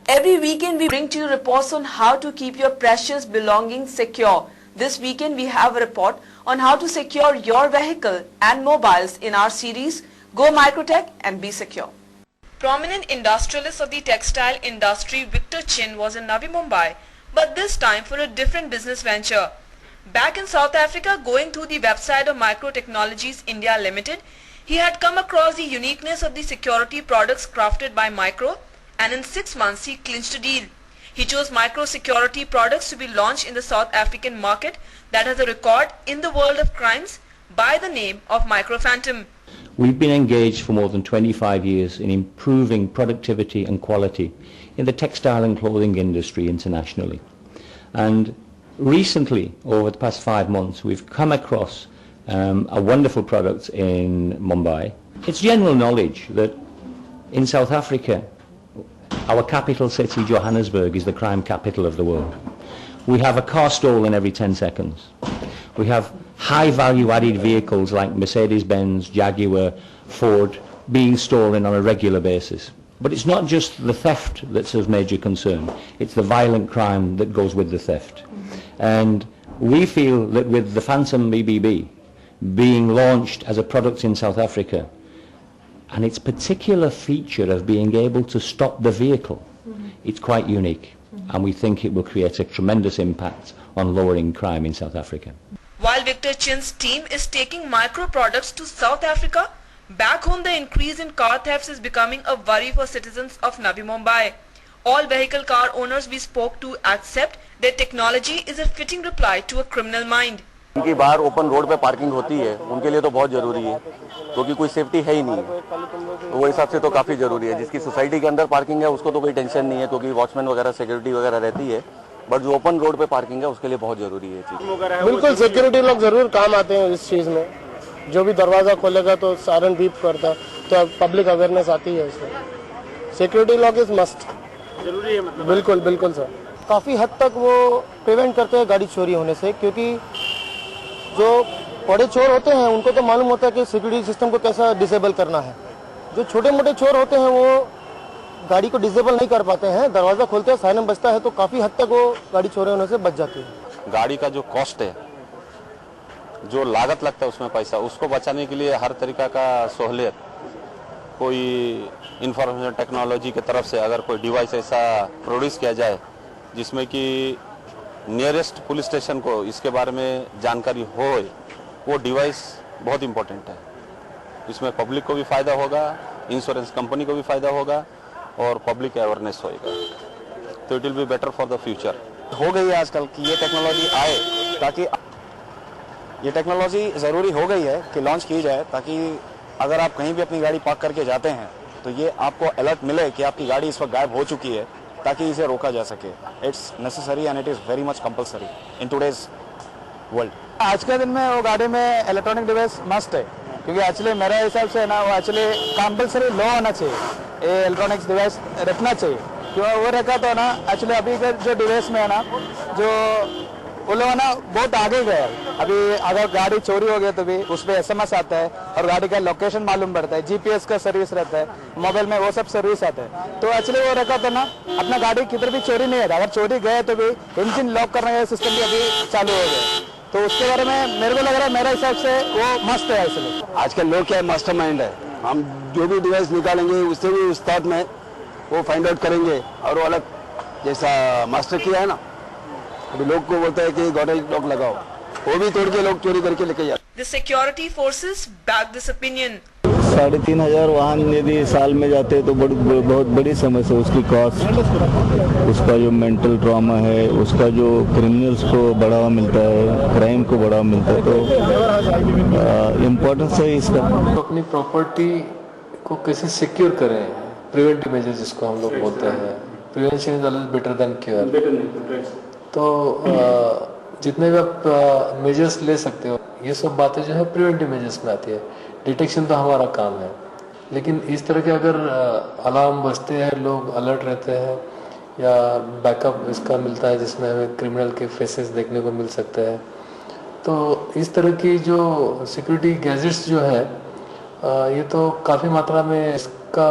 Every weekend we bring to you reports on how to keep your precious belongings secure. This weekend we have a report on how to secure your vehicle and mobiles in our series Go Microtech and Be Secure. Prominent industrialist of the textile industry Victor Chin was in Navi Mumbai, but this time for a different business venture. Back in South Africa, going through the website of Microtechnologies India Limited, he had come across the uniqueness of the security products crafted by Micro, and in 6 months he clinched a deal. He chose Micro security products to be launched in the South African market that has a record in the world of crimes by the name of Micro Phantom. We've been engaged for more than 25 years in improving productivity and quality in the textile and clothing industry internationally. And recently, over the past 5 months, we've come across a wonderful product in Mumbai. It's general knowledge that in South Africa, our capital city, Johannesburg, is the crime capital of the world. We have a car stolen every 10 seconds. We have high value-added vehicles like Mercedes-Benz, Jaguar, Ford being stolen on a regular basis. But it's not just the theft that's of major concern, it's the violent crime that goes with the theft. And we feel that with the Phantom BBB being launched as a product in South Africa, and its particular feature of being able to stop the vehicle, it's quite unique. And we think it will create a tremendous impact on lowering crime in South Africa. While Victor Chin's team is taking Micro products to South Africa, back home the increase in car thefts is becoming a worry for citizens of Navi Mumbai. All vehicle car owners we spoke to accept that technology is a fitting reply to a criminal mind. उनकी बाहर open road पे parking होती है, उनके लिए तो बहुत जरूरी है, क्योंकि कोई सेफ्टी है ही नहीं है, तो वो हिसाब से तो काफी जरूरी है। जिसकी सोसाइटी के अंदर पार्किंग है उसको तो कोई टेंशन नहीं है, क्योंकि वॉचमैन वगैरह सिक्योरिटी वगैरह रहती है, बट जो ओपन रोड पे पार्किंग है उसके लिए बहुत जरूरी है चीज। बिल्कुल, सिक्योरिटी लोग जरूर काम आते हैं इस चीज में। जो भी दरवाजा खोलेगा तो सायरन बीप करता है, तो पब्लिक अवेयरनेस आती है उसमें। सिक्योरिटी लॉक इज मस्ट, जरूरी है मतलब। बिल्कुल बिल्कुल सर, काफी हद तक वो प्रिवेंट करते हैं गाड़ी चोरी होने से, क्योंकि जो बड़े चोर होते हैं उनको तो मालूम होता है कि सिक्योरिटी सिस्टम को कैसा डिसेबल करना है। जो छोटे मोटे चोर होते हैं वो गाड़ी को डिसेबल नहीं कर पाते हैं, दरवाजा खोलते हैं, सायरन बजता है, तो काफी हद तक वो गाड़ी चोरी होने से बच जाती है। गाड़ी का जो कॉस्ट है, जो लागत लगता है उसमें पैसा, उसको बचाने के लिए हर तरीका का सहूलियत, कोई इंफॉर्मेशन टेक्नोलॉजी की तरफ से अगर कोई डिवाइस ऐसा प्रोड्यूस किया जाए जिसमें कि नियरेस्ट पुलिस स्टेशन को इसके बारे में जानकारी हो, वो डिवाइस बहुत इम्पोर्टेंट है। इसमें पब्लिक को भी फायदा होगा, इंश्योरेंस कंपनी को भी फायदा होगा और पब्लिक अवेयरनेस होएगा, तो it will be better for the future. हो गई है आजकल कि ये टेक्नोलॉजी आए, ताकि ये टेक्नोलॉजी ज़रूरी हो गई है कि लॉन्च की जाए, ताकि अगर आप कहीं भी अपनी गाड़ी पार्क करके जाते हैं तो ये आपको अलर्ट मिले कि आपकी गाड़ी इस वक्त गायब हो चुकी है, ताकि इसे रोका जा सके। It's necessary and it is very much compulsory in today's world. आज के दिन में वो गाड़ी में इलेक्ट्रॉनिक डिवाइस मस्ट है, क्योंकि एक्चुअली मेरे हिसाब से ना वो एक्चुअली कंपलसरी लो होना चाहिए, ये इलेक्ट्रॉनिक्स डिवाइस रखना चाहिए। क्यों वो रखा तो ना एक्चुअली अभी के जो डिवाइस में है ना, जो वो लोग ना बहुत आगे गए। अभी अगर गाड़ी चोरी हो गई तो भी उस पर SMS आता है और गाड़ी का लोकेशन मालूम पड़ता है, GPS का सर्विस रहता है, मोबाइल में वो सब सर्विस आता है। तो एक्चुअली वो रखा तो ना अपना गाड़ी किधर भी चोरी नहीं है, अगर चोरी गए तो भी इंजन लॉक करने का सिस्टम भी अभी चालू हो गया। तो उसके बारे में मेरे को लग रहा है, मेरे हिसाब से वो मस्त है। इसलिए आजकल लोग क्या मास्टरमाइंड है, हम जो भी डिवाइस निकालेंगे उससे भी उस थॉट में वो फाइंड आउट करेंगे, और वो अलग जैसा मास्टर किया है ना, अभी लोग को बोलता है कि गॉडल लॉक लगाओ, वो भी तोड़ के लोग चोरी करके लेके जाते। The security forces back this opinion. 3,500 वाहन यदि साल में जाते हैं तो बहुत बड़ी समस्या। उसकी कॉस्ट, उसका जो मेंटल ट्रॉमा है, उसका जो क्रिमिनल्स को बढ़ावा मिलता है, क्राइम को बढ़ावा मिलता है, तो इम्पोर्टेंस है इसका। तो अपनी प्रॉपर्टी को कैसे सिक्योर करें, प्रिवेंटिव मेजर्स जिसको हम लोग बोलते हैं, prevention is always better than cure. तो जितने भी आप मेजर्स ले सकते हो, ये सब बातें जो है प्रिवेंटिव मेजर्स में आती है। डिटेक्शन तो हमारा काम है, लेकिन इस तरह के अगर अलार्म बजते हैं, लोग अलर्ट रहते हैं, या बैकअप इसका मिलता है जिसमें हमें क्रिमिनल के फेसेस देखने को मिल सकते हैं, तो इस तरह की जो सिक्योरिटी गैजेट्स जो है, ये तो काफ़ी मात्रा में इसका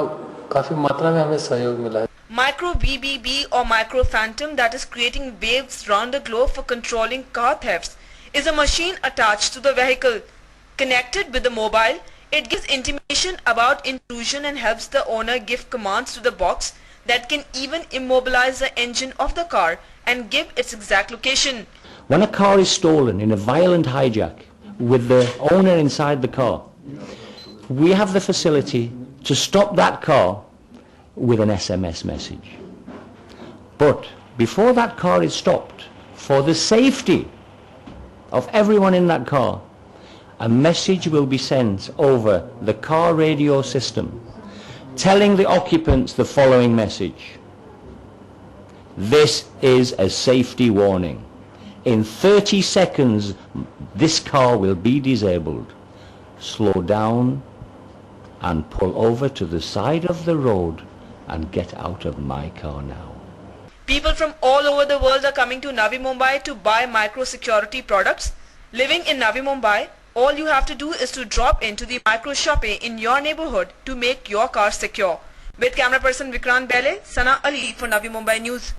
हमें सहयोग मिला है। Micro VBB or Micro Phantom, that is creating waves round the globe for controlling car thefts, is a machine attached to the vehicle. Connected with the mobile, it gives intimation about intrusion and helps the owner give commands to the box that can even immobilize the engine of the car and give its exact location. When a car is stolen in a violent hijack with the owner inside the car, we have the facility to stop that car with an SMS message. But before that car is stopped, for the safety of everyone in that car, a message will be sent over the car radio system telling the occupants the following message. This is a safety warning. In 30 seconds, this car will be disabled. Slow down and pull over to the side of the road and get out of my car now. People from all over the world are coming to Navi Mumbai to buy micro security products. Living in Navi Mumbai, all you have to do is to drop into the micro shoppe in your neighborhood to make your car secure. With camera person Vikrant Bele, Sana Ali for Navi Mumbai News.